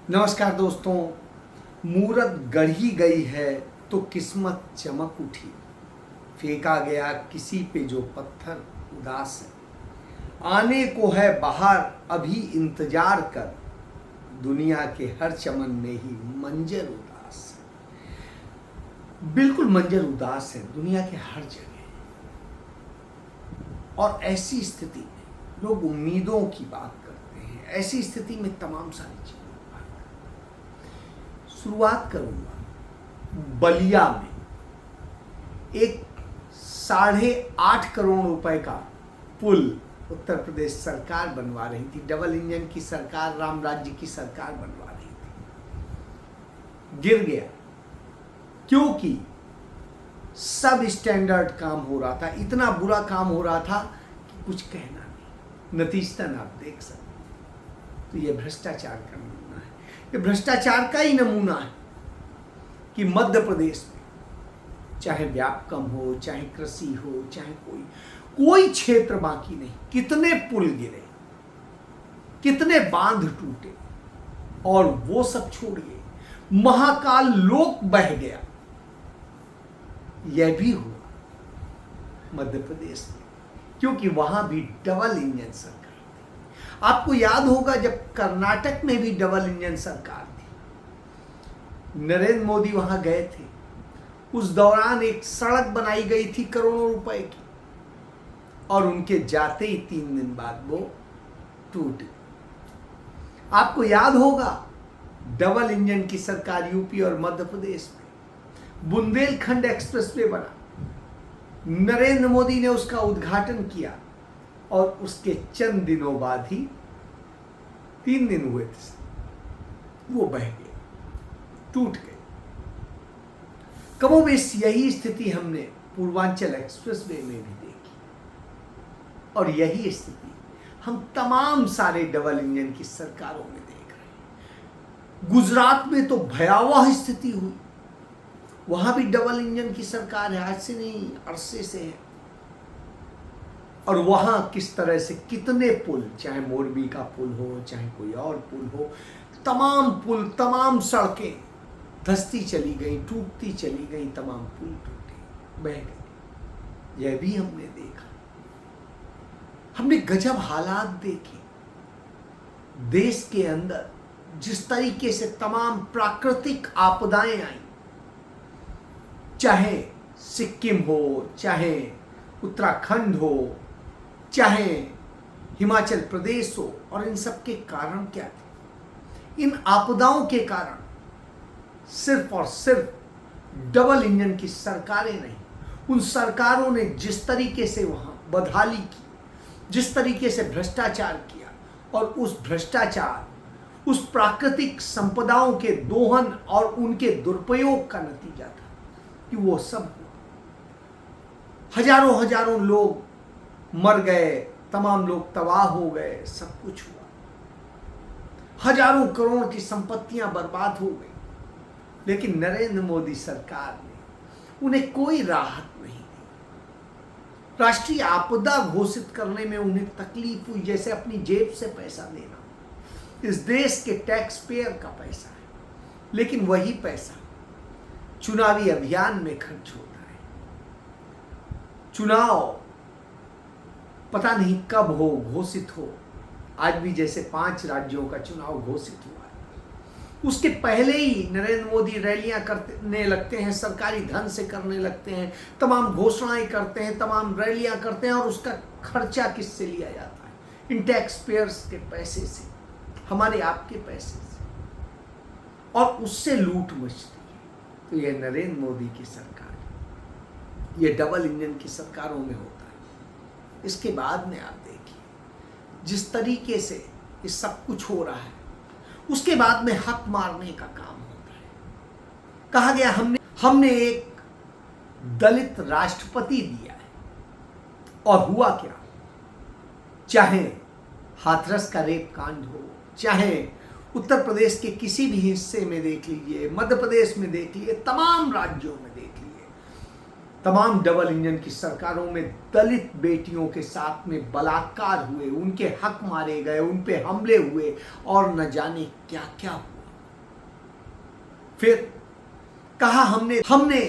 नमस्कार दोस्तों। मूरत गढ़ी गई है तो किस्मत चमक उठी। फेंका गया किसी पे जो पत्थर उदास है। आने को है बाहर अभी इंतजार कर। दुनिया के हर चमन में ही मंजर उदास है। बिल्कुल मंजर उदास है दुनिया के हर जगह। और ऐसी स्थिति में लोग उम्मीदों की बात करते हैं। ऐसी स्थिति में तमाम सारी चीजें शुरुआत करूंगा बलिया में एक 8.5 करोड़ रुपए का पुल उत्तर प्रदेश सरकार बनवा रही थी। डबल इंजन की सरकार, राम राज्य की सरकार बनवा रही थी। गिर गया क्योंकि सब स्टैंडर्ड काम हो रहा था। इतना बुरा काम हो रहा था कि कुछ कहना नहीं। नतीजतन आप देख सकते। तो यह भ्रष्टाचार का नमूना है। ये भ्रष्टाचार का ही नमूना है कि मध्य प्रदेश में चाहे व्यापकम हो, चाहे कृषि हो, चाहे कोई क्षेत्र बाकी नहीं। कितने पुल गिरे, कितने बांध टूटे, और वो सब छोड़िए महाकाल लोक बह गया। यह भी हुआ मध्य प्रदेश में क्योंकि वहां भी डबल इंजन सरकार थी। आपको याद होगा जब कर्नाटक में भी डबल इंजन सरकार थी, नरेंद्र मोदी वहां गए थे। उस दौरान एक सड़क बनाई गई थी करोड़ों रुपए की, और उनके जाते ही 3 दिन बाद वो टूट गई। आपको याद होगा डबल इंजन की सरकार यूपी और मध्य प्रदेश में बुंदेलखंड एक्सप्रेसवे बना। नरेंद्र मोदी ने उसका उद्घाटन किया और उसके चंद दिनों बाद ही 3 दिन हुए थे वो बह गए, टूट गए। कमोबेश यही स्थिति हमने पूर्वांचल एक्सप्रेसवे में भी देखी, और यही स्थिति हम तमाम सारे डबल इंजन की सरकारों में देख रहे हैं। गुजरात में तो भयावह स्थिति हुई। वहां भी डबल इंजन की सरकार है, आज से नहीं अरसे से है। और वहां किस तरह से कितने पुल, चाहे मोरबी का पुल हो, चाहे कोई और पुल हो, तमाम पुल, तमाम सड़कें धंसती चली गई, टूटती चली गई। तमाम पुल टूटे, बह गए। यह भी हमने देखा। हमने गजब हालात देखे देश के अंदर। जिस तरीके से तमाम प्राकृतिक आपदाएं आई, चाहे सिक्किम हो, चाहे उत्तराखंड हो, चाहे हिमाचल प्रदेश हो, और इन सब के कारण क्या थे? इन आपदाओं के कारण सिर्फ और सिर्फ डबल इंजन की सरकारें नहीं, उन सरकारों ने जिस तरीके से वहां बदहाली की, जिस तरीके से भ्रष्टाचार किया, और उस भ्रष्टाचार, उस प्राकृतिक संपदाओं के दोहन और उनके दुरुपयोग का नतीजा था कि वो सब हुआ। हजारों लोग मर गए, तमाम लोग तबाह हो गए, सब कुछ हुआ। हजारों करोड़ की संपत्तियां बर्बाद हो गई। लेकिन नरेंद्र मोदी सरकार ने उन्हें कोई राहत नहीं दी। राष्ट्रीय आपदा घोषित करने में उन्हें तकलीफ हुई, जैसे अपनी जेब से पैसा देना। इस देश के टैक्स पेयर का पैसा है, लेकिन वही पैसा चुनावी अभियान में खर्च होता है। चुनाव पता नहीं कब हो, घोषित हो। आज भी जैसे 5 राज्यों का चुनाव घोषित हुआ है, उसके पहले ही नरेंद्र मोदी रैलियां करने लगते हैं, सरकारी धन से करने लगते हैं, तमाम घोषणाएं करते हैं, तमाम रैलियां करते हैं, और उसका खर्चा किससे लिया जाता है? इन टैक्स पेयर्स के पैसे से, हमारे आपके पैसे से, और उससे लूट मचती है। तो यह नरेंद्र मोदी की सरकार, यह डबल इंजन की सरकारों में होता है। इसके बाद में आप देखिए जिस तरीके से ये सब कुछ हो रहा है, उसके बाद में हक मारने का काम होता है। कहा गया हमने एक दलित राष्ट्रपति दिया है, और हुआ क्या? चाहे हाथरस का रेप कांड हो, चाहे उत्तर प्रदेश के किसी भी हिस्से में देख लीजिए, मध्य प्रदेश में देख लीजिए, तमाम राज्यों में देख लीजिए, तमाम डबल इंजन की सरकारों में दलित बेटियों के साथ में बलात्कार हुए, उनके हक मारे गए, उन पे हमले हुए, और न जाने क्या क्या हुआ। फिर कहा हमने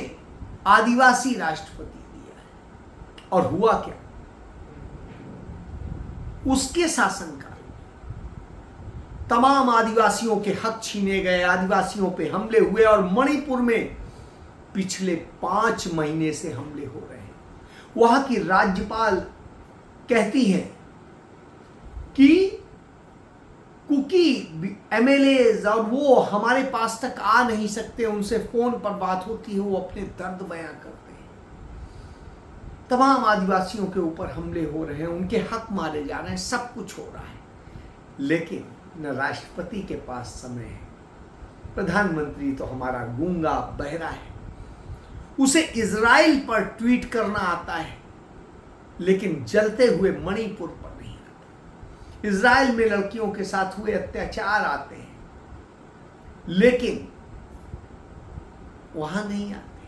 आदिवासी राष्ट्रपति दिया है। और हुआ क्या? उसके शासनकाल तमाम आदिवासियों के हक छीने गए, आदिवासियों पे हमले हुए और मणिपुर में पिछले 5 महीने से हमले हो रहे हैं। वहां की राज्यपाल कहती है कि कुकी एमएलएज और वो हमारे पास तक आ नहीं सकते, उनसे फोन पर बात होती है, वो अपने दर्द बयां करते हैं। तमाम आदिवासियों के ऊपर हमले हो रहे हैं, उनके हक मारे जा रहे हैं, सब कुछ हो रहा है, लेकिन न राष्ट्रपति के पास समय है। प्रधानमंत्री तो हमारा गूंगा बहरा है, उसे इजराइल पर ट्वीट करना आता है, लेकिन जलते हुए मणिपुर पर नहीं आता। इजराइल में लड़कियों के साथ हुए अत्याचार आते हैं, लेकिन वहां नहीं आते।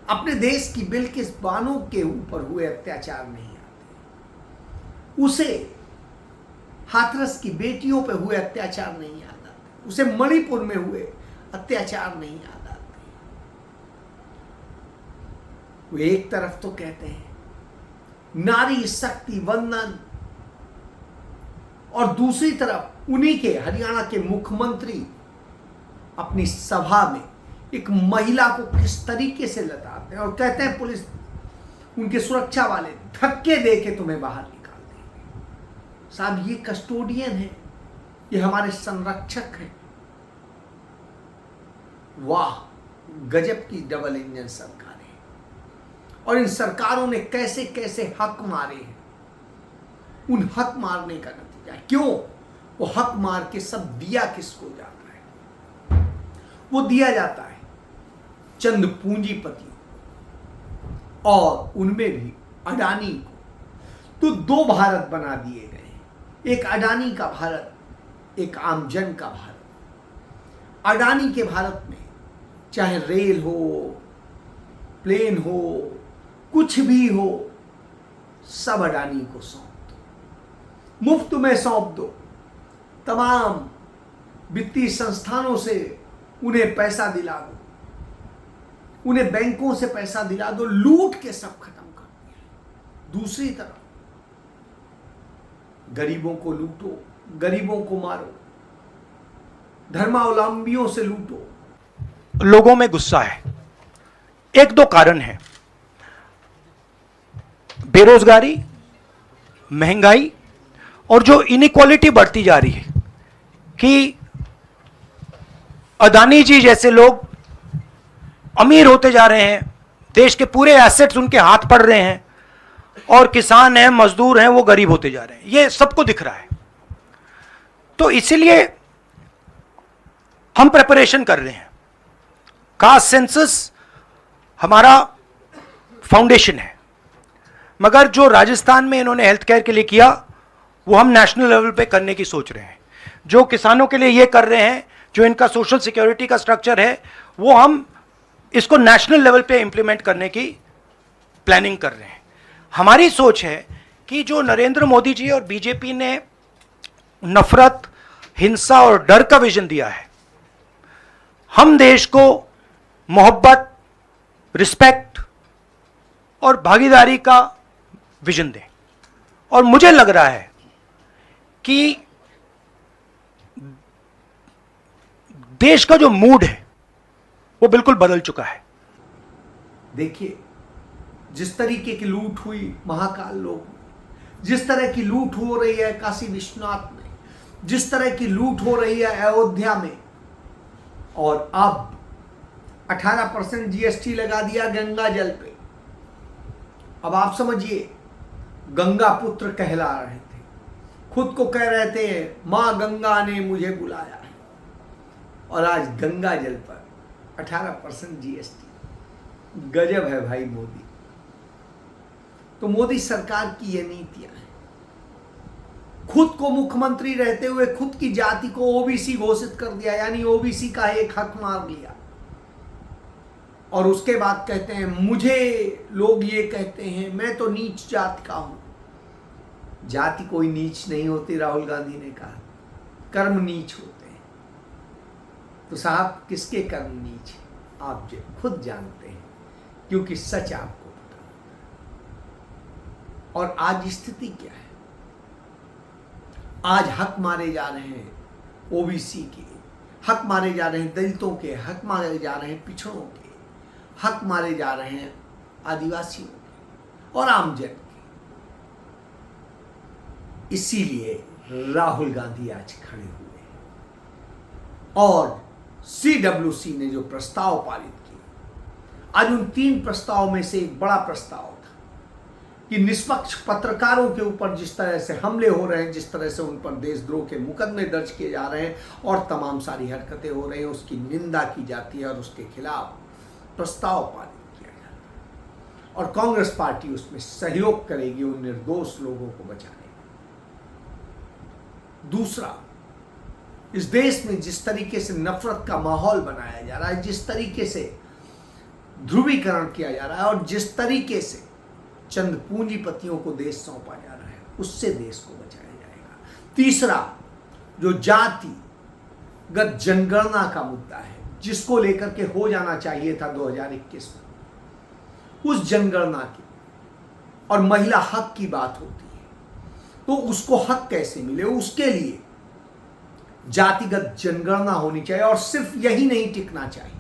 अपने देश की बिल्किस बानो के ऊपर हुए अत्याचार नहीं आते, उसे हाथरस की बेटियों पे हुए अत्याचार नहीं याद आते, उसे मणिपुर में हुए अत्याचार नहीं याद आते। वो एक तरफ तो कहते हैं नारी शक्ति वंदन, और दूसरी तरफ उन्हीं के हरियाणा के मुख्यमंत्री अपनी सभा में एक महिला को किस तरीके से लताड़ते हैं और कहते हैं पुलिस, उनके सुरक्षा वाले धक्के दे के तुम्हें बाहर निकाल देंगे। साहब, ये कस्टोडियन है, ये हमारे संरक्षक हैं। वाह, गजब की डबल इंजन सरकारें, और इन सरकारों ने कैसे कैसे हक मारे हैं। उन हक मारने का नतीजा क्यों? वो हक मार के सब दिया किसको जाता है? वो दिया जाता है चंद पूंजीपतियों, और उनमें भी अडानी को। तो 2 भारत बना दिए गए, एक अडानी का भारत, एक आमजन का भारत। अडानी के भारत में चाहे रेल हो, प्लेन हो, कुछ भी हो, सब अडानी को सौंप दो, मुफ्त में सौंप दो। तमाम वित्तीय संस्थानों से उन्हें पैसा दिला दो, उन्हें बैंकों से पैसा दिला दो, लूट के सब खत्म कर दिया। दूसरी तरफ गरीबों को लूटो, गरीबों को मारो, धर्मावलंबियों से लूटो। लोगों में गुस्सा है। 1-2 कारण है, बेरोजगारी, महंगाई, और जो इनइक्वालिटी बढ़ती जा रही है कि अदानी जी जैसे लोग अमीर होते जा रहे हैं, देश के पूरे एसेट्स उनके हाथ पड़ रहे हैं, और किसान हैं, मजदूर हैं, वो गरीब होते जा रहे हैं। ये सबको दिख रहा है। तो इसीलिए हम प्रिपरेशन कर रहे हैं। कास्ट सेंसस हमारा फाउंडेशन है, मगर जो राजस्थान में इन्होंने हेल्थ केयर के लिए किया, वो हम नेशनल लेवल पे करने की सोच रहे हैं। जो किसानों के लिए ये कर रहे हैं, जो इनका सोशल सिक्योरिटी का स्ट्रक्चर है, वो हम इसको नेशनल लेवल पे इंप्लीमेंट करने की प्लानिंग कर रहे हैं। हमारी सोच है कि जो नरेंद्र मोदी जी और बीजेपी ने नफरत, हिंसा और डर का विजन दिया है, हम देश को मोहब्बत, रिस्पेक्ट और भागीदारी का विजन दें। और मुझे लग रहा है कि देश का जो मूड है वो बिल्कुल बदल चुका है। देखिए, जिस तरीके की लूट हुई महाकाल लोक में, जिस तरह की लूट हो रही है काशी विश्वनाथ में, जिस तरह की लूट हो रही है अयोध्या में, और अब 18% जीएसटी लगा दिया गंगा जल पे। अब आप समझिए, गंगा पुत्र कहला रहे थे, खुद को कह रहे थे मां गंगा ने मुझे बुलाया है, और आज गंगा जल पर 18% जीएसटी। गजब है भाई मोदी। तो मोदी सरकार की ये नीतियां हैं। खुद को मुख्यमंत्री रहते हुए खुद की जाति को ओबीसी घोषित कर दिया, यानी ओबीसी का एक हक मार लिया, और उसके बाद कहते हैं मुझे लोग ये कहते हैं मैं तो नीच जाति का हूं। जाति कोई नीच नहीं होती, राहुल गांधी ने कहा, कर्म नीच होते हैं। तो साहब किसके कर्म नीच आप जो खुद जानते हैं, क्योंकि सच आपको पता। और आज स्थिति क्या है? आज हक मारे जा रहे हैं ओबीसी के, हक मारे जा रहे हैं दलितों के, हक मारे जा रहे हैं पिछड़ों के, हक मारे जा रहे हैं आदिवासियों के और आमजन के। इसीलिए राहुल गांधी आज खड़े हुए और सीडब्ल्यूसी ने जो प्रस्ताव पारित किया, आज उन 3 प्रस्ताव में से एक बड़ा प्रस्ताव था कि निष्पक्ष पत्रकारों के ऊपर जिस तरह से हमले हो रहे हैं, जिस तरह से उन पर देशद्रोह के मुकदमे दर्ज किए जा रहे हैं और तमाम सारी हरकतें हो रही हैं, उसकी निंदा की जाती है और उसके खिलाफ प्रस्ताव पारित किया जाता है। और कांग्रेस पार्टी उसमें सहयोग करेगी उन निर्दोष लोगों को बचाने। दूसरा, इस देश में जिस तरीके से नफरत का माहौल बनाया जा रहा है, जिस तरीके से ध्रुवीकरण किया जा रहा है और जिस तरीके से चंद पूंजीपतियों को देश सौंपा जा रहा है, उससे देश को बचाया जाएगा। तीसरा, जो जातिगत जनगणना का मुद्दा है, जिसको लेकर के हो जाना चाहिए था 2021 में, उस जनगणना की और महिला हक की बात होती है, तो उसको हक कैसे मिले, उसके लिए जातिगत जनगणना होनी चाहिए। और सिर्फ यही नहीं टिकना चाहिए,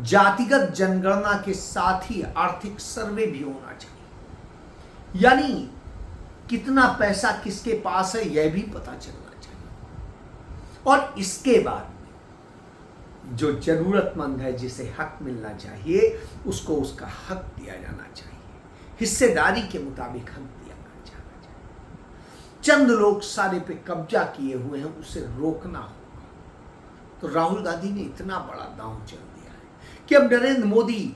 जातिगत जनगणना के साथ ही आर्थिक सर्वे भी होना चाहिए, यानी कितना पैसा किसके पास है यह भी पता चलना चाहिए। और इसके बाद जो जरूरतमंद है, जिसे हक मिलना चाहिए, उसको उसका हक दिया जाना चाहिए, हिस्सेदारी के मुताबिक हक दिया जाना चाहिए। चंद लोग सारे पे कब्जा किए हुए हैं, उसे रोकना होगा। तो राहुल गांधी ने इतना बड़ा दांव चल दिया है कि अब नरेंद्र मोदी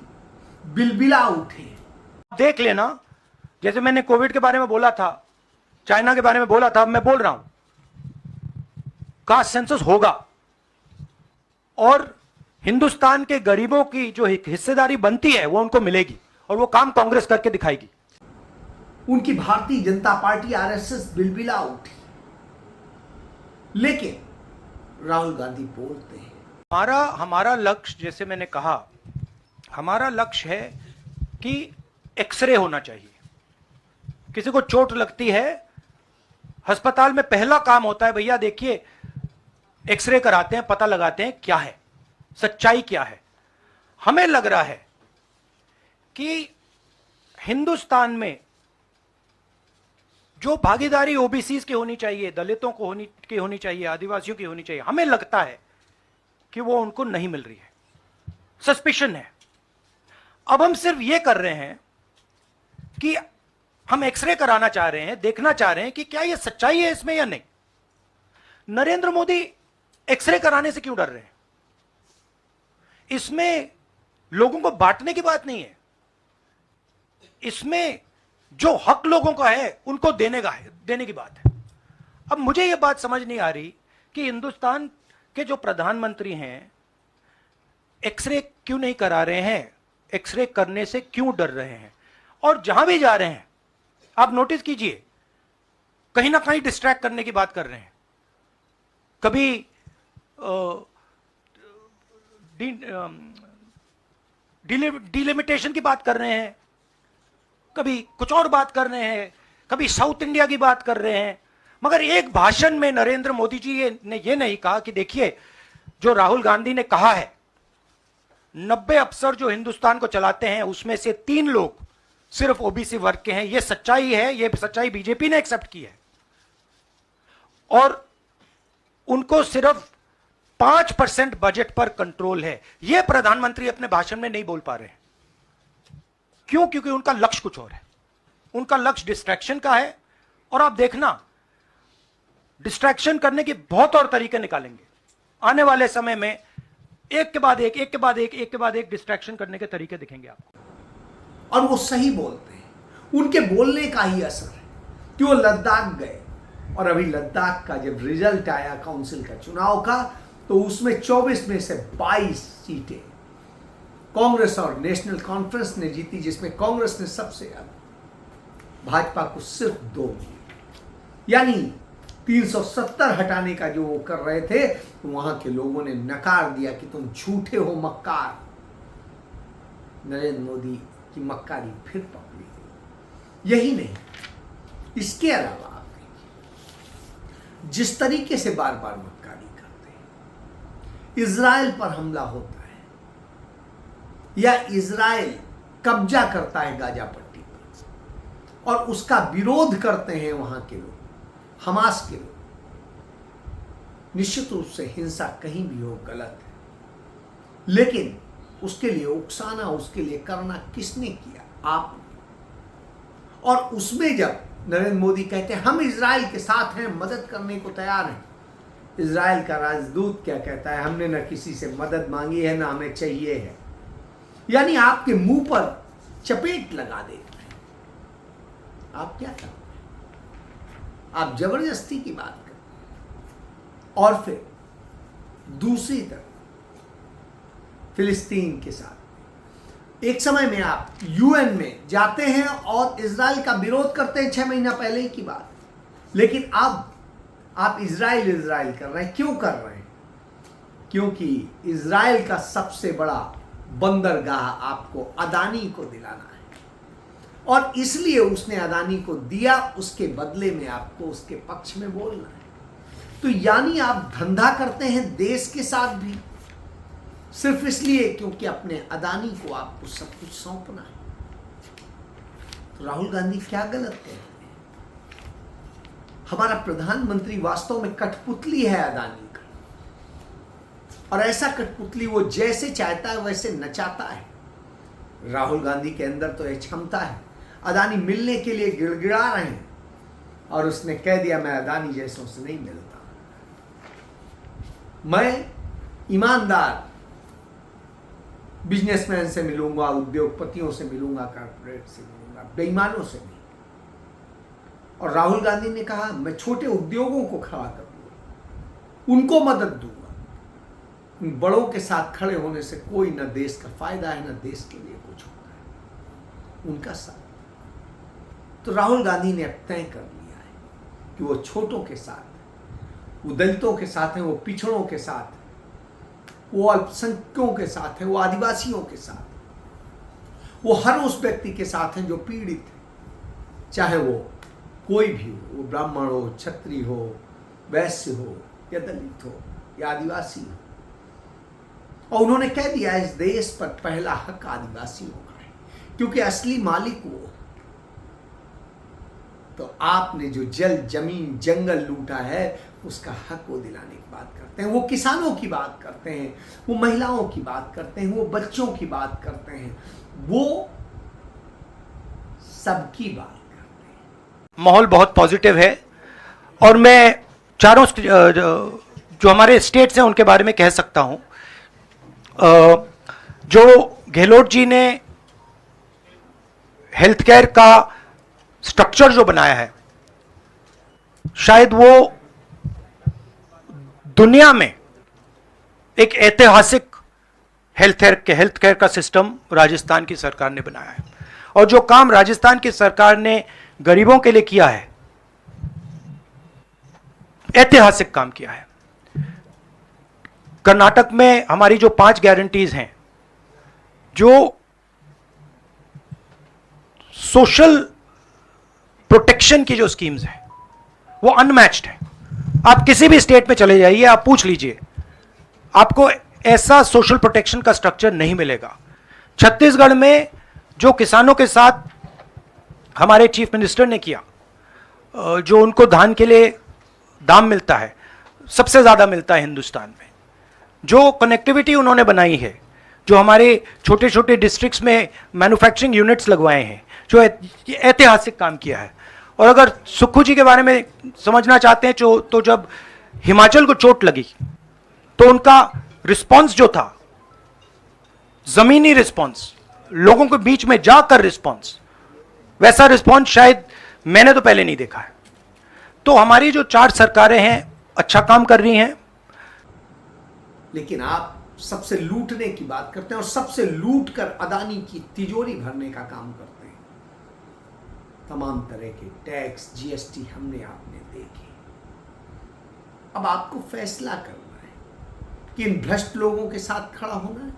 बिलबिला उठे। देख लेना, जैसे मैंने कोविड के बारे में बोला था, चाइना के बारे में बोला था, मैं बोल रहा हूं कास्ट सेंसस होगा और हिंदुस्तान के गरीबों की जो हिस्सेदारी बनती है वो उनको मिलेगी और वो काम कांग्रेस करके दिखाएगी। उनकी भारतीय जनता पार्टी आरएसएस बिलबिला उठी, लेकिन राहुल गांधी बोलते हैं हमारा लक्ष्य, जैसे मैंने कहा, हमारा लक्ष्य है कि एक्सरे होना चाहिए। किसी को चोट लगती है, अस्पताल में पहला काम होता है, भैया देखिए एक्सरे कराते हैं, पता लगाते हैं क्या है, सच्चाई क्या है। हमें लग रहा है कि हिंदुस्तान में जो भागीदारी ओबीसीज की होनी चाहिए, दलितों को की होनी चाहिए, आदिवासियों की होनी चाहिए, हमें लगता है कि वो उनको नहीं मिल रही है। सस्पिशन है। अब हम सिर्फ ये कर रहे हैं कि हम एक्सरे कराना चाह रहे हैं, देखना चाह रहे हैं कि क्या ये सच्चाई है इसमें या नहीं। नरेंद्र मोदी एक्सरे कराने से क्यों डर रहे हैं? इसमें लोगों को बांटने की बात नहीं है, इसमें जो हक लोगों का है उनको देने की बात है। अब मुझे यह बात समझ नहीं आ रही कि हिंदुस्तान के जो प्रधानमंत्री हैं एक्सरे क्यों नहीं करा रहे हैं, एक्सरे करने से क्यों डर रहे हैं। और जहां भी जा रहे हैं आप नोटिस कीजिए, कहीं ना कहीं डिस्ट्रैक्ट करने की बात कर रहे हैं। कभी डिलिमिटेशन की बात कर रहे हैं, कभी कुछ और बात कर रहे हैं, कभी साउथ इंडिया की बात कर रहे हैं। मगर एक भाषण में नरेंद्र मोदी जी ने यह नहीं कहा कि देखिए जो राहुल गांधी ने कहा है 90 अफसर जो हिंदुस्तान को चलाते हैं उसमें से 3 लोग सिर्फ ओबीसी वर्ग के हैं। यह सच्चाई है, यह सच्चाई बीजेपी ने एक्सेप्ट की है और उनको सिर्फ 5% बजट पर कंट्रोल है। यह प्रधानमंत्री अपने भाषण में नहीं बोल पा रहे हैं। क्यों? क्योंकि उनका लक्ष्य कुछ और है। उनका लक्ष्य डिस्ट्रैक्शन का है और आप देखना डिस्ट्रैक्शन करने के बहुत और तरीके निकालेंगे आने वाले समय में। एक के बाद एक डिस्ट्रैक्शन करने के तरीके दिखेंगे आपको। और वो सही बोलते हैं, उनके बोलने का ही असर है कि वो लद्दाख गए और अभी लद्दाख का जब रिजल्ट आया काउंसिल का चुनाव का, तो उसमें 24 में से 22 सीटें कांग्रेस और नेशनल कॉन्फ्रेंस ने जीती, जिसमें कांग्रेस ने सबसे ज्यादा, भाजपा को सिर्फ 2 मिली। यानी 370 हटाने का जो वो कर रहे थे, तो वहां के लोगों ने नकार दिया कि तुम झूठे हो मक्कार। नरेंद्र मोदी की मक्कारी फिर पकड़ी गई। यही नहीं, इसके अलावा आप देखिए जिस तरीके से बार बार मक्कारी करते हैं, इजराइल पर हमला होता है या इजराइल कब्जा करता है गाजा पट्टी पर और उसका विरोध करते हैं वहां के लोग, हमास के लोग, निश्चित रूप से हिंसा कहीं भी हो गलत है, लेकिन उसके लिए उकसाना, उसके लिए करना किसने किया? आपने। और उसमें जब नरेंद्र मोदी कहते हैं हम इजराइल के साथ हैं, मदद करने को तैयार हैं, इजराइल का राजदूत क्या कहता है? हमने न किसी से मदद मांगी है, ना हमें चाहिए है। यानी आपके मुंह पर चपेट लगा देते हैं। आप क्या करते हैं? आप जबरदस्ती की बात करते हैं। और फिर दूसरी तरफ फिलिस्तीन के साथ एक समय में आप यूएन में जाते हैं और इजराइल का विरोध करते हैं, 6 महीना पहले ही की बात। लेकिन अब आप इजराइल कर रहे हैं। क्यों कर रहे हैं? क्योंकि इजराइल का सबसे बड़ा बंदरगाह आपको अदानी को दिलाना है और इसलिए उसने अदानी को दिया, उसके बदले में आपको उसके पक्ष में बोलना है। तो यानी आप धंधा करते हैं देश के साथ भी, सिर्फ इसलिए क्योंकि अपने अदानी को आपको सब कुछ सौंपना है। तो राहुल गांधी क्या गलत कह रहे हैं? हमारा प्रधानमंत्री वास्तव में कठपुतली है अदानी का, और ऐसा कठपुतली वो जैसे चाहता है वैसे नचाता है। राहुल गांधी के अंदर तो यह क्षमता है। अदानी मिलने के लिए गिड़गिड़ा रहे हैं और उसने कह दिया मैं अदानी जैसों से नहीं मिलता, मैं ईमानदार बिजनेसमैन से मिलूंगा, उद्योगपतियों से मिलूंगा, कॉर्पोरेट से मिलूंगा, बेईमानों से नहीं। और राहुल गांधी ने कहा मैं छोटे उद्योगों को खड़ा करूंगा, उनको मदद दूंगा। उन बड़ों के साथ खड़े होने से कोई न देश का फायदा है न देश के लिए कुछ होता है, उनका साथ। तो राहुल गांधी ने अब तय कर लिया है कि वो छोटों के साथ, वो दलितों के साथ हैं, वो पिछड़ों के साथ, वो अल्पसंख्यकों के साथ है, वो आदिवासियों के साथ, वो हर उस व्यक्ति के साथ हैं जो पीड़ित है, चाहे वो कोई भी हो, वो ब्राह्मण हो, क्षत्रिय हो, वैश्य हो या दलित हो या आदिवासी हो। और उन्होंने कह दिया इस देश पर पहला हक आदिवासियों का है, क्योंकि असली मालिक वो। तो आपने जो जल, जमीन, जंगल लूटा है उसका हक वो दिलाने की बात करते हैं। वो किसानों की बात करते हैं, वो महिलाओं की बात करते हैं, वो बच्चों की बात करते हैं, वो सबकी बात करते हैं। माहौल बहुत पॉजिटिव है और मैं चारों जो हमारे स्टेट्स हैं उनके बारे में कह सकता हूं। जो गहलोत जी ने हेल्थ केयर का स्ट्रक्चर जो बनाया है, शायद वो दुनिया में एक ऐतिहासिक हेल्थ केयर का सिस्टम राजस्थान की सरकार ने बनाया है। और जो काम राजस्थान की सरकार ने गरीबों के लिए किया है, ऐतिहासिक काम किया है। कर्नाटक में हमारी जो 5 गारंटीज हैं, जो सोशल प्रोटेक्शन की जो स्कीम्स हैं, वो अनमैच्ड है। आप किसी भी स्टेट में चले जाइए, आप पूछ लीजिए, आपको ऐसा सोशल प्रोटेक्शन का स्ट्रक्चर नहीं मिलेगा। छत्तीसगढ़ में जो किसानों के साथ हमारे चीफ मिनिस्टर ने किया, जो उनको धान के लिए दाम मिलता है, सबसे ज़्यादा मिलता है हिंदुस्तान में। जो कनेक्टिविटी उन्होंने बनाई है, जो हमारे छोटे छोटे डिस्ट्रिक्ट्स में मैन्युफैक्चरिंग यूनिट्स लगवाए हैं, जो ऐतिहासिक काम किया है। और अगर सुक्खू जी के बारे में समझना चाहते हैं तो जब हिमाचल को चोट लगी तो उनका रिस्पांस जो था, जमीनी रिस्पांस, लोगों के बीच में जाकर रिस्पांस, वैसा रिस्पांस शायद मैंने तो पहले नहीं देखा है। तो हमारी जो 4 सरकारें हैं अच्छा काम कर रही हैं। लेकिन आप सबसे लूटने की बात करते हैं और सबसे लूट कर अदानी की तिजोरी भरने का काम करते हैं। तमाम तरह के टैक्स, जीएसटी हमने आपने देखे, अब आपको फैसला करना है कि इन भ्रष्ट लोगों के साथ खड़ा होना है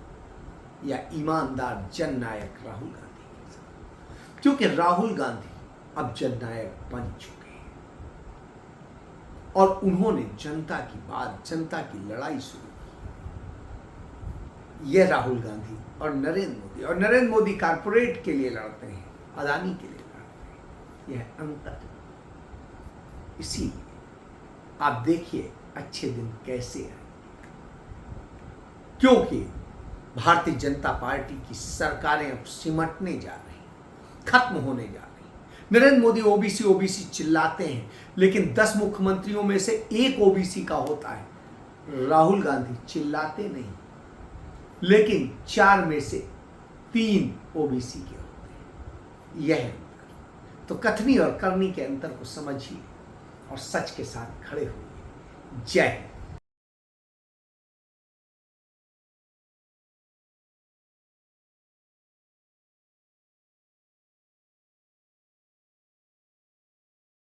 या ईमानदार जननायक राहुल गांधी के साथ, क्योंकि राहुल गांधी अब जननायक बन चुके हैं और उन्होंने जनता की बात, जनता की लड़ाई शुरू की। यह राहुल गांधी और नरेंद्र मोदी कारपोरेट के लिए लड़ते हैं, अदानी के लिए लड़ते हैं, यह अंतर है। इसीलिए आप देखिए अच्छे दिन कैसे आए, क्योंकि भारतीय जनता पार्टी की सरकारें अब सिमटने जा रही, खत्म होने जा रही। नरेंद्र मोदी ओबीसी चिल्लाते हैं, लेकिन 10 मुख्यमंत्रियों में से एक ओबीसी का होता है। राहुल गांधी चिल्लाते नहीं, लेकिन 4 में से 3 ओबीसी के होते हैं। यह अंतर। तो कथनी और करनी के अंतर को समझिए और सच के साथ खड़े हुए। जय हिंद।